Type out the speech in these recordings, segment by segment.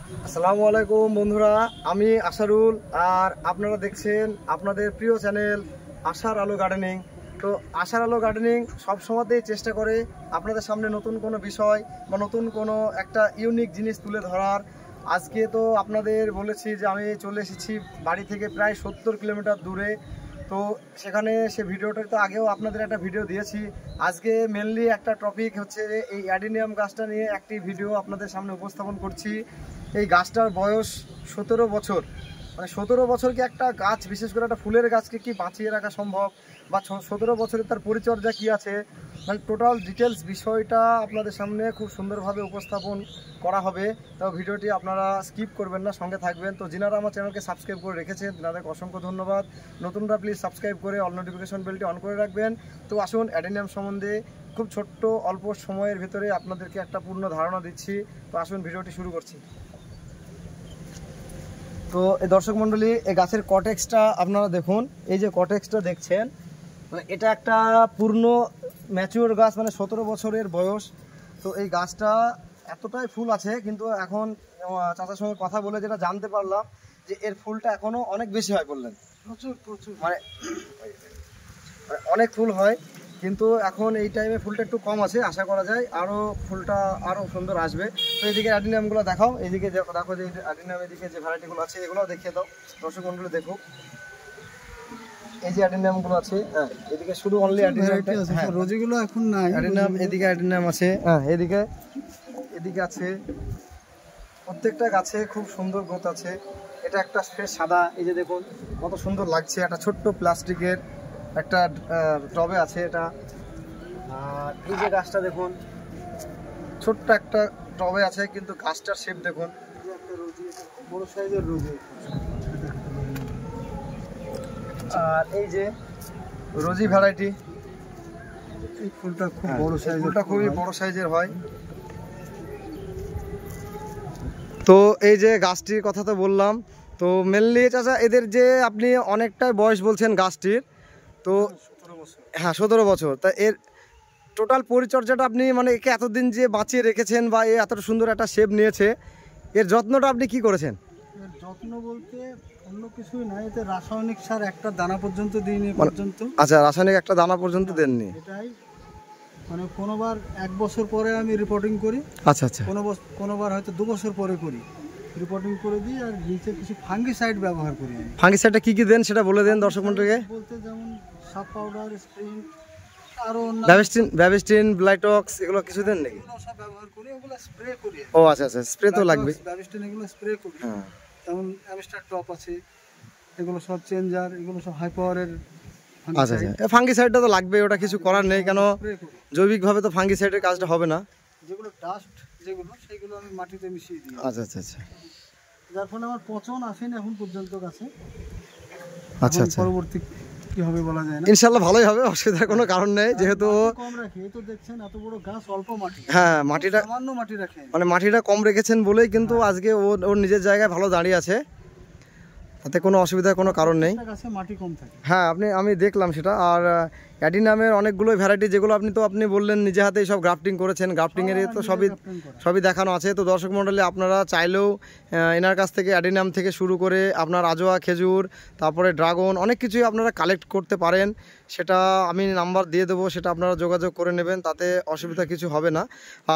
আসসালামু আলাইকুম বন্ধুরা, আমি আশারুল আর আপনারা দেখছেন আপনাদের প্রিয় চ্যানেল আশার আলো গার্ডেনিং। তো আশার আলো গার্ডেনিং সব সময়তেই চেষ্টা করে আপনাদের সামনে নতুন কোনো বিষয় বা নতুন কোনো একটা ইউনিক জিনিস তুলে ধরার। আজকে তো আপনাদের বলেছি যে আমি চলে এসেছি বাড়ি থেকে প্রায় 70 কিলোমিটার দূরে। তো সেখানে সে ভিডিওটাতে আগেও আপনাদের একটা ভিডিও দিয়েছি। আজকে মেনলি একটা টপিক হচ্ছে এই অ্যাডিনিয়াম গাছটা নিয়ে একটি ভিডিও আপনাদের সামনে উপস্থাপন করছি। এই গাছটার বয়স 17 বছর। মানে 17 বছরকে একটা গাছ, বিশেষ করে একটা ফুলের গাছকে কি বাঁচিয়ে রাখা সম্ভব, বা 17 বছরে তার পরিচর্যা কি আছে, মানে টোটাল ডিটেলস বিষয়টা আপনাদের সামনে খুব সুন্দরভাবে উপস্থাপন করা হবে। তো ভিডিওটি আপনারা স্কিপ করবেন না, সঙ্গে থাকবেন। তো যিনারা আমার চ্যানেলকে সাবস্ক্রাইব করে রেখেছেন তাদেরকে অসংখ্য ধন্যবাদ। নতুনরা প্লিজ সাবস্ক্রাইব করে অল নোটিফিকেশন বেলটি অন করে রাখবেন। তো আসুন অ্যাডিনিয়াম সম্বন্ধে খুব ছোট্ট অল্প সময়ের ভিতরে আপনাদেরকে একটা পূর্ণ ধারণা দিচ্ছি। তো আসুন ভিডিওটি শুরু করছি। তো এই দর্শক মণ্ডলী, এই গাছের কটেক্সটা আপনারা দেখুন। এই যে কটেক্সটা দেখছেন, মানে এটা একটা পূর্ণ ম্যাচিওর গাছ, মানে 17 বছরের বয়স। তো এই গাছটা এতটাই ফুল আছে, কিন্তু এখন চাচার সঙ্গে কথা বলে যেটা জানতে পারলাম যে এর ফুলটা এখনো অনেক বেশি হয় বললেন। প্রচুর প্রচুর মানে অনেক ফুল হয়, কিন্তু এখন এই টাইমে ফুলটা একটু কম আছে। আশা করা যায় আরও ফুলটা আরও সুন্দর আসবে। তো এদিকে অ্যাডিনিয়ামগুলো দেখাও। এইদিকে দেখো যে অ্যাডিনিয়াম, এদিকে যে ভ্যারাইটিগুলো আছে এগুলো দেখিয়ে দাও দর্শক মণ্ডলী দেখুক। এই যে অ্যাডিনিয়ামগুলো আছে, হ্যাঁ এদিকে শুধু অনলি অ্যাডিনিয়াম আছে, হ্যাঁ রোজিগুলো এখন নাই। অ্যাডিনিয়াম এদিকে অ্যাডিনিয়াম আছে, হ্যাঁ এদিকে আছে। প্রত্যেকটা গাছে খুব সুন্দর গ্রোথ আছে। এটা একটা ফ্রেশ সাদা, এই যে দেখুন কত সুন্দর লাগছে। একটা ছোট্ট প্লাস্টিকের একটা টবে আছে এটা। আর এই যে গাছটা দেখুন, ছোট্ট একটা টবে আছে, কিন্তু গাছটার শেপ দেখুন। বড় সাইজের রোজি। আর এই যে রোজি ভ্যারাইটি, এই ফুলটা খুব বড় সাইজের, ফুলটা খুবই বড় সাইজের হয়। তো এই যে গাছটির কথা তো বললাম। তো মেনলি চাচা এদের যে আপনি অনেকটাই বয়স বলছেন গাছটির, তো হ্যাঁ 17 বছর। তা এর টোটাল পরিচর্যাটা আপনি, মানে একে এতদিন যে বাঁচিয়ে রেখেছেন বা এ এত সুন্দর একটা শেপ নিয়েছে, এর যত্নটা আপনি কি করেছেন? এর যত্ন বলতে অন্য কিছুই না, এতে রাসায়নিক সার একটা দানা পর্যন্ত দিইনি পর্যন্ত। আচ্ছা, রাসায়নিক একটা দানা পর্যন্ত দেননি। এটাই মানে কোনোবার 1 বছর পরে আমি রিপোর্টিং করি। আচ্ছা আচ্ছা। কোনোবার হয়তো 2 বছর পরে করি, রিপোর্টিং করে দিই। আর নিচে কিছু ফাঙ্গিসাইড ব্যবহার করি। ফাঙ্গিসাইডটা কি কি দেন সেটা বলে দেন দর্শক মণ্ডলীকে। বলতে যেমন সাপ পাউডার, স্প্রিং, আরো ব্যাবিস্টিন, ব্লাইটক্স, এগুলো কিছু দেন নাকি? এগুলো সব ব্যবহার করি, ওগুলো স্প্রে করি। ও আচ্ছা আচ্ছা, স্প্রে তো লাগবে। ব্যাবিস্টিন এগুলো স্প্রে করি। হ্যাঁ, যেমন অ্যামিস্টার টপ আছে, এগুলো সব চেঞ্জার, এগুলো সব হাই পাওয়ারের। আচ্ছা আচ্ছা, ফাঙ্গিসাইডটা তো লাগবে, ওটা কিছু করার নেই, কেন জৈবিকভাবে তো ফাঙ্গিসাইডের কাজটা হবে না। যেগুলো ডাস্ট সেগুলো আমি মাটিতে মিশিয়ে দিই। আচ্ছা আচ্ছা আচ্ছা, যার ফলে আমার পচন আসেনি এখন পর্যন্ত গাছে। আচ্ছা আচ্ছা, পরবর্তী কি হবে বলা যায় না। ইনশাআল্লাহ ভালোই হবে, অসুবিধার কোনো কারণ নেই। যেহেতু কম রাখি, এই তো দেখছেন এত বড় গাছ, অল্প মাটি। হ্যাঁ, মাটিটা সামান্য মাটি রাখে, মানে মাটিটা কম রেখেছেন বলেই কিন্তু আজকে ওর নিজের জায়গায় ভালো দাঁড়িয়ে আছে, তাতে কোনো অসুবিধার কোনো কারণ নেই। গাছে মাটি কম থাকে। হ্যাঁ, আমি দেখলাম সেটা। আর অ্যাডিনিয়ামের অনেকগুলো ভ্যারাইটি, যেগুলো আপনি বললেন নিজে হাতে সব গ্রাফটিং করেছেন, গ্রাফটিংয়ের তো সবই দেখানো আছে। তো দর্শক মণ্ডলী, আপনারা চাইলেও এনার কাছ থেকে অ্যাডিনিয়াম থেকে শুরু করে আপনার আজোয়া, খেজুর, তারপরে ড্রাগন, অনেক কিছুই আপনারা কালেক্ট করতে পারেন। সেটা আমি নাম্বার দিয়ে দেবো, সেটা আপনারা যোগাযোগ করে নেবেন, তাতে অসুবিধা কিছু হবে না।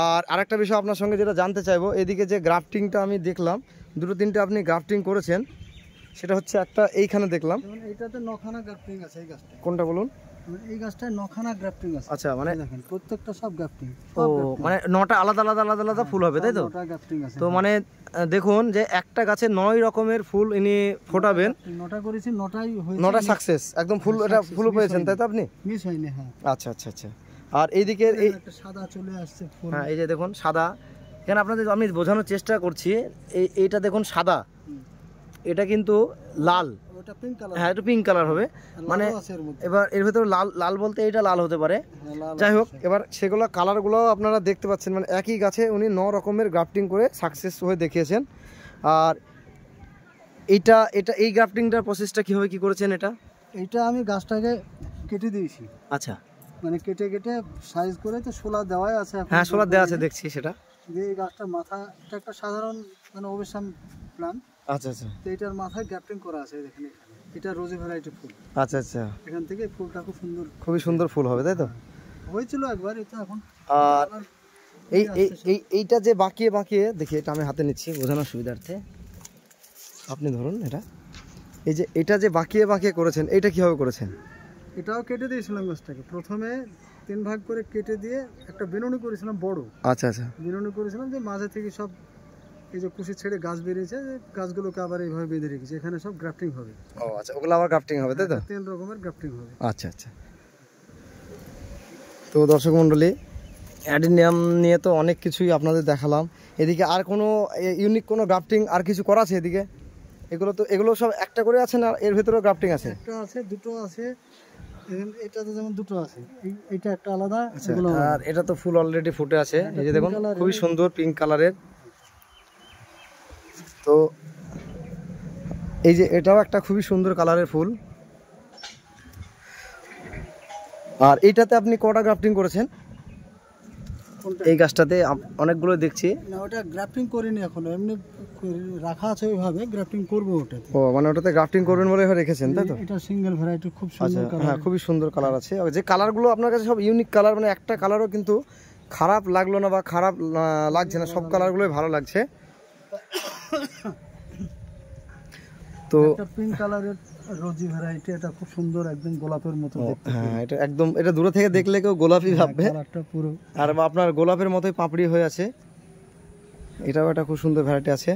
আর আরেকটা বিষয় আপনার সঙ্গে যেটা জানতে চাইবো, এদিকে যে গ্রাফটিংটা আমি দেখলাম, 2-3টে আপনি গ্রাফটিং করেছেন, সেটা হচ্ছে একটা এইখানে দেখলাম। এইটাতে 9খানা গ্রাফটিং আছে। এই গাছটা কোনটা বলুন? এই গাছটায় 9খানা গ্রাফটিং আছে। আচ্ছা, মানে দেখেন প্রত্যেকটা সব গ্রাফটিং। ও মানে 9টা আলাদা আলাদা ফুল হবে, তাই তো? 9টা গ্রাফটিং আছে। তো মানে দেখুন যে একটা গাছে 9 রকমের ফুল ইনি ফোটাবেন। 9টা করেছি, 9টাই হয়েছে। 9টা সাকসেস, একদম ফুল, এটা ফুল পেয়েছেন তাই তো আপনি? মিস হয়নি, হ্যাঁ। আচ্ছা আচ্ছা আচ্ছা। আর এইদিকে এই একটা সাদা চলে আসছে ফুল। হ্যাঁ, এই যে দেখুন সাদা। এখানে আপনাদের আমি বোঝানোর চেষ্টা করছি, এইটা দেখুন সাদা, এটা কিন্তু লাল। ওটা পিঙ্ক কালার। হ্যাঁ, এটা পিঙ্ক কালার হবে। মানে এবার এর ভেতরে লাল বলতে এইটা লাল হতে পারে। যাই হোক, এবার সেগুলো কালারগুলো আপনারা দেখতে পাচ্ছেন। মানে একই গাছে উনি 9 রকমের গ্রাফটিং করে সাকসেস হয়ে দেখিয়েছেন। আর এই গ্রাফটিংটার প্রসেসটা কীভাবে কি করেছেন? এইটা আমি গাছটাকে কেটে দিয়েছি। আচ্ছা, মানে কেটে সাইজ করে তো শোলা দেওয়াই আছে। হ্যাঁ, শোলা দেওয়া আছে, দেখছি সেটা। দিয়ে এই গাছটার মাথা, এটা একটা সাধারণ মানে ওবেসাম প্লান্ট। আচ্ছা আচ্ছা তো এটার মাথায় গ্রাফটিং করা আছে দেখেন এখানে। এটা রোজি ভ্যারাইটি ফুল। আচ্ছা আচ্ছা, এখান থেকে ফুলটা খুব সুন্দর, খুবই সুন্দর ফুল হবে তাই তো? হয়েছিল একবার, এটা এখন আর এইটা যে বাঁকিয়ে বাঁকিয়ে, দেখি এটা আমি হাতে নিচ্ছি বোঝানোর সুবিধার্থে, আপনি ধরুন এটা, এই যে এটা যে বাঁকিয়ে বাঁকিয়ে করেছেন, এইটা কিভাবে করেছেন? এটাও কেটে দিয়েছিলাম গাছটাকে, প্রথমে 3 ভাগ করে কেটে দিয়ে একটা বেনুনি করেছিলাম বড়। আচ্ছা আচ্ছা, বেনুনি করেছিলাম যে মাঝে থেকে সব এই যে কুশি ছেড়ে গাছ বেরিয়েছে, গাছগুলোকে আবার এইভাবে বেঁধে রেখেছি, এখানে সব গ্রাফটিং হবে। ও আচ্ছা, ওগুলো আবার গ্রাফটিং হবে তাই তো? 3 রকমের গ্রাফটিং হবে। আচ্ছা আচ্ছা। তো দর্শক মণ্ডলী, অ্যাডিনিয়াম নিয়ে তো অনেক কিছুই আপনাদের দেখালাম। এদিকে আর কোনো ইউনিক কোনো গ্রাফটিং আর কিছু করা আছে এদিকে? এগুলো সব একটা করে আছে না এর ভিতরেও গ্রাফটিং আছে? একটা আছে, দুটো আছে, এটাতে যেমন দুটো আছে, এটা একটা আলাদা। আর এটা তো ফুল অলরেডি ফুটে আছে, এই যে দেখুন খুবই সুন্দর পিঙ্ক কালারের। তো এই যে এটাও একটা খুবই সুন্দর কালারের ফুল। আর এইটাতে আপনি কটা গ্রাফটিং করেছেন? এই গাছটাতে অনেকগুলো দেখছি। না, ওটা গ্রাফটিং করিনি এখনো, এমনি রাখা আছে ওইভাবে, গ্রাফটিং করব ওটাতে। ও মানে ওটাতে গ্রাফটিং করবেন বলে রেখেছেন তাই তো? এটা সিঙ্গেল ভ্যারাইটি, খুব সুন্দর কালার। হ্যাঁ, খুবই সুন্দর কালার আছে। যে কালারগুলো আপনার কাছে সব ইউনিক কালার, মানে একটা কালারও কিন্তু খারাপ লাগলো না বা খারাপ লাগছে না, সব কালারগুলোই ভালো লাগছে। তো একটা পিঙ্ক কালারের রোজি ভ্যারাইটি, এটা খুব সুন্দর, একদম গোলাপের মতো দেখতে। হ্যাঁ, এটা একদম, এটা দূরে থেকে দেখলে কেউ গোলাপি ভাববে। কালারটা পুরো আর আপনার গোলাপের মতোই পাপড়ি হয়ে আছে। এটাও একটা খুব সুন্দর ভ্যারাইটি আছে।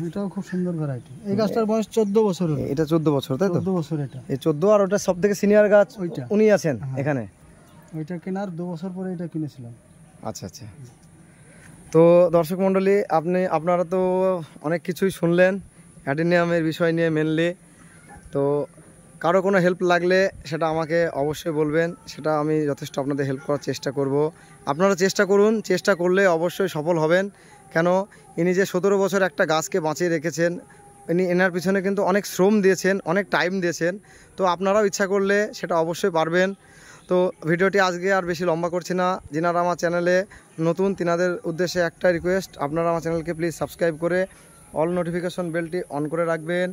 এটাও খুব সুন্দর ভ্যারাইটি। এই গাছটার বয়স 14 বছর। এটা 14 বছর তাই তো? 14 বছর এটা। এই 14। আর ওটা সবথেকে সিনিয়র গাছ ওইটা, উনি আছেন এখানে? ওইটা কেনার 2 বছর পরে এটা কিনেছিলাম। আচ্ছা আচ্ছা। তো দর্শক মণ্ডলী, আপনারা তো অনেক কিছুই শুনলেন অ্যাডিনিয়ামের বিষয় নিয়ে মেনলি। তো কারো কোনো হেল্প লাগলে সেটা আমাকে অবশ্যই বলবেন, সেটা আমি যথেষ্ট আপনাদের হেল্প করার চেষ্টা করব। আপনারা চেষ্টা করুন, চেষ্টা করলে অবশ্যই সফল হবেন। কেন, ইনি যে 17 বছর একটা গাছকে বাঁচিয়ে রেখেছেন, এনার পিছনে কিন্তু অনেক শ্রম দিয়েছেন, অনেক টাইম দিয়েছেন। তো আপনারাও ইচ্ছা করলে সেটা অবশ্যই পারবেন। তো ভিডিওটি আজকে আর বেশি লম্বা করছি না। যিনারা আমার চ্যানেলে নতুন, তিনাদের উদ্দেশ্যে একটা রিকোয়েস্ট, আপনারা আমার চ্যানেলকে প্লিজ সাবস্ক্রাইব করে অল নোটিফিকেশন বেলটি অন করে রাখবেন।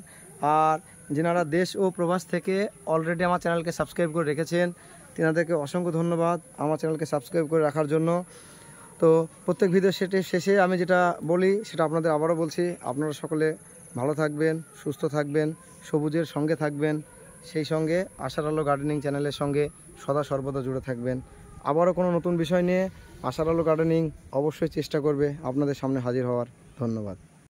আর যিনারা দেশ ও প্রবাস থেকে অলরেডি আমার চ্যানেলকে সাবস্ক্রাইব করে রেখেছেন, তিনাদেরকে অসংখ্য ধন্যবাদ আমার চ্যানেলকে সাবস্ক্রাইব করে রাখার জন্য। তো প্রত্যেক ভিডিও শেষে আমি যেটা বলি সেটা আপনাদের আবারও বলছি, আপনারা সকলে ভালো থাকবেন, সুস্থ থাকবেন, সবুজের সঙ্গে থাকবেন, সেই সঙ্গে আশার আলো গার্ডেনিং চ্যানেলের সঙ্গে সদা সর্বদা জুড়ে থাকবেন। আবারও কোনো নতুন বিষয় নিয়ে আশার আলো গার্ডেনিং অবশ্যই চেষ্টা করবে আপনাদের সামনে হাজির হওয়ার। ধন্যবাদ।